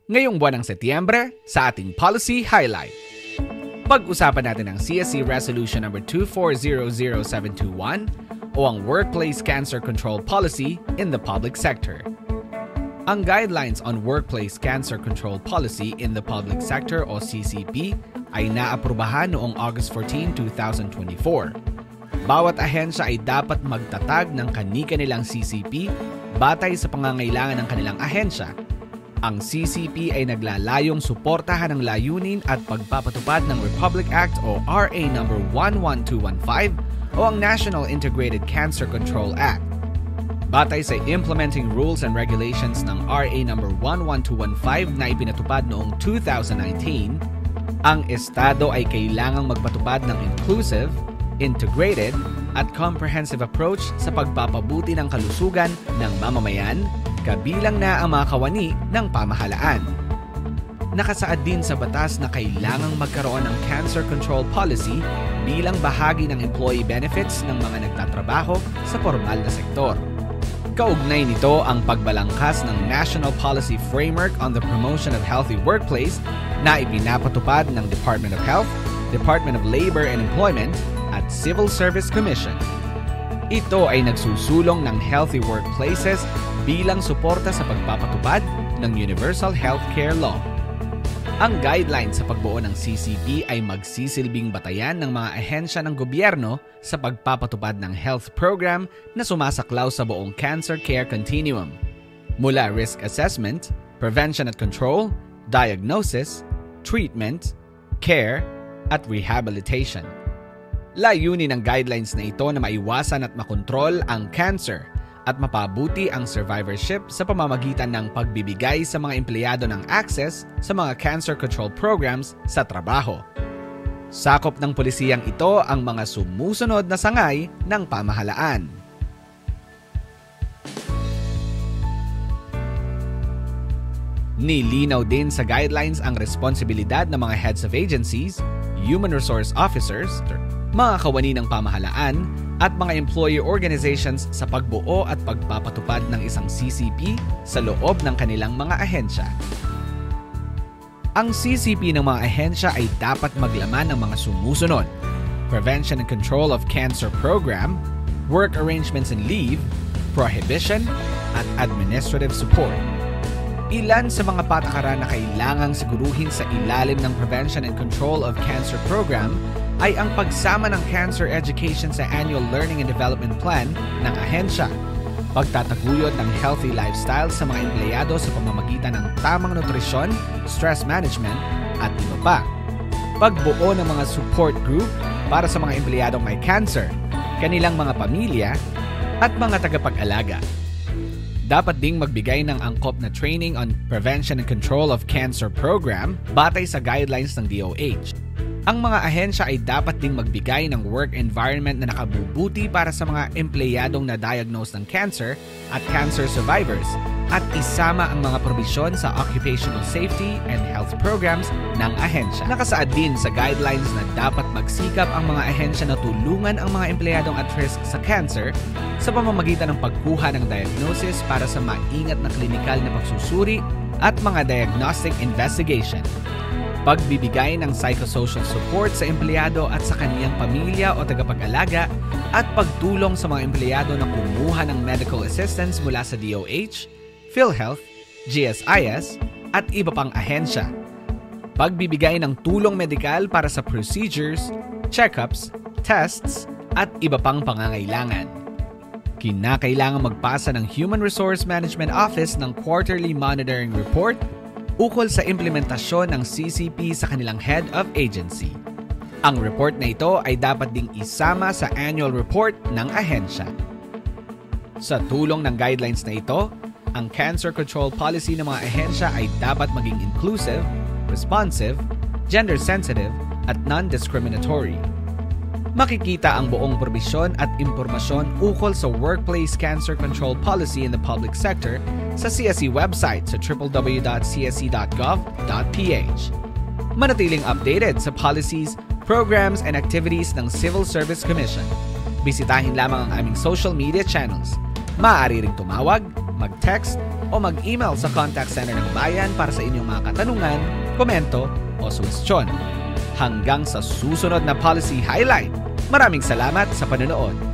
Ngayong buwan ng Setyembre sa ating Policy Highlight. Pag-usapan natin ang CSC Resolution No. 2400721 o ang Workplace Cancer Control Policy in the Public Sector. Ang Guidelines on Workplace Cancer Control Policy in the Public Sector o CCP ay naaprubahan noong August 14, 2024. Bawat ahensya ay dapat magtatag ng kani-kanilang CCP batay sa pangangailangan ng kanilang ahensya. Ang CCP ay naglalayong suportahan ang layunin at pagpapatupad ng Republic Act o RA No. 11215 o ang National Integrated Cancer Control Act. Batay sa Implementing Rules and Regulations ng RA No. 11215 na ipinatupad noong 2019, ang Estado ay kailangang magpatupad ng inclusive, integrated, at comprehensive approach sa pagpapabuti ng kalusugan ng mamamayan, kabilang na ang mga kawani ng pamahalaan. Nakasaad din sa batas na kailangang magkaroon ng cancer control policy bilang bahagi ng employee benefits ng mga nagtatrabaho sa formal na sektor. Kaugnay nito ang pagbalangkas ng National Policy Framework on the Promotion of Healthy Workplace na ipinapatupad ng Department of Health, Department of Labor and Employment at Civil Service Commission. Ito ay nagsusulong ng healthy workplaces bilang suporta sa pagpapatupad ng Universal Healthcare Law. Ang guideline sa pagbuo ng CCP ay magsisilbing batayan ng mga ahensya ng gobyerno sa pagpapatupad ng health program na sumasaklaw sa buong cancer care continuum, mula risk assessment, prevention at control, diagnosis, treatment, care, at rehabilitation. Layunin ng guidelines na ito na maiwasan at makontrol ang cancer at mapabuti ang survivorship sa pamamagitan ng pagbibigay sa mga empleyado ng access sa mga cancer control programs sa trabaho. Sakop ng pulisiyang ito ang mga sumusunod na sangay ng pamahalaan. Nilinaw din sa guidelines ang responsibilidad ng mga heads of agencies, human resource officers, mga kawani ng pamahalaan, at mga employee organizations sa pagbuo at pagpapatupad ng isang CCP sa loob ng kanilang mga ahensya. Ang CCP ng mga ahensya ay dapat maglaman ng mga sumusunod: Prevention and Control of Cancer Program, Work Arrangements and Leave, Prohibition, at Administrative Support. Ilan sa mga patakaran na kailangang siguruhin sa ilalim ng Prevention and Control of Cancer Program ay ang pagsama ng cancer education sa Annual Learning and Development Plan ng ahensya, pagtataguyod ng healthy lifestyle sa mga empleyado sa pamamagitan ng tamang nutrisyon, stress management, at iba pa, pagbuo ng mga support group para sa mga empleyadong may cancer, kanilang mga pamilya, at mga tagapag-alaga. Dapat ding magbigay ng angkop na training on Prevention and Control of Cancer Program batay sa guidelines ng DOH. Ang mga ahensya ay dapat ding magbigay ng work environment na nakabubuti para sa mga empleyadong na-diagnose ng cancer at cancer survivors at isama ang mga probisyon sa occupational safety and health programs ng ahensya. Nakasaad din sa guidelines na dapat magsikap ang mga ahensya na tulungan ang mga empleyadong at risk sa cancer sa pamamagitan ng pagkuha ng diagnosis para sa maingat na klinikal na pagsusuri at mga diagnostic investigation, pagbibigay ng psychosocial support sa empleyado at sa kaniyang pamilya o tagapag-alaga, at pagtulong sa mga empleyado na kumuha ng medical assistance mula sa DOH, PhilHealth, GSIS, at iba pang ahensya. Pagbibigay ng tulong medikal para sa procedures, checkups, tests, at iba pang pangangailangan. Kinakailangan magpasa ng Human Resource Management Office ng quarterly monitoring report ukol sa implementasyon ng CCP sa kanilang head of agency. Ang report na ito ay dapat ding isama sa annual report ng ahensya. Sa tulong ng guidelines na ito, ang cancer control policy ng mga ahensya ay dapat maging inclusive, responsive, gender-sensitive, at non-discriminatory. Makikita ang buong probisyon at impormasyon ukol sa Workplace Cancer Control Policy in the Public Sector sa CSC website sa www.csc.gov.ph. Manatiling updated sa policies, programs, and activities ng Civil Service Commission. Bisitahin lamang ang aming social media channels. Maaari ring tumawag, mag-text o mag-email sa contact center ng bayan para sa inyong mga katanungan, komento o suwestyon. Hanggang sa susunod na Policy Highlight, maraming salamat sa panonood.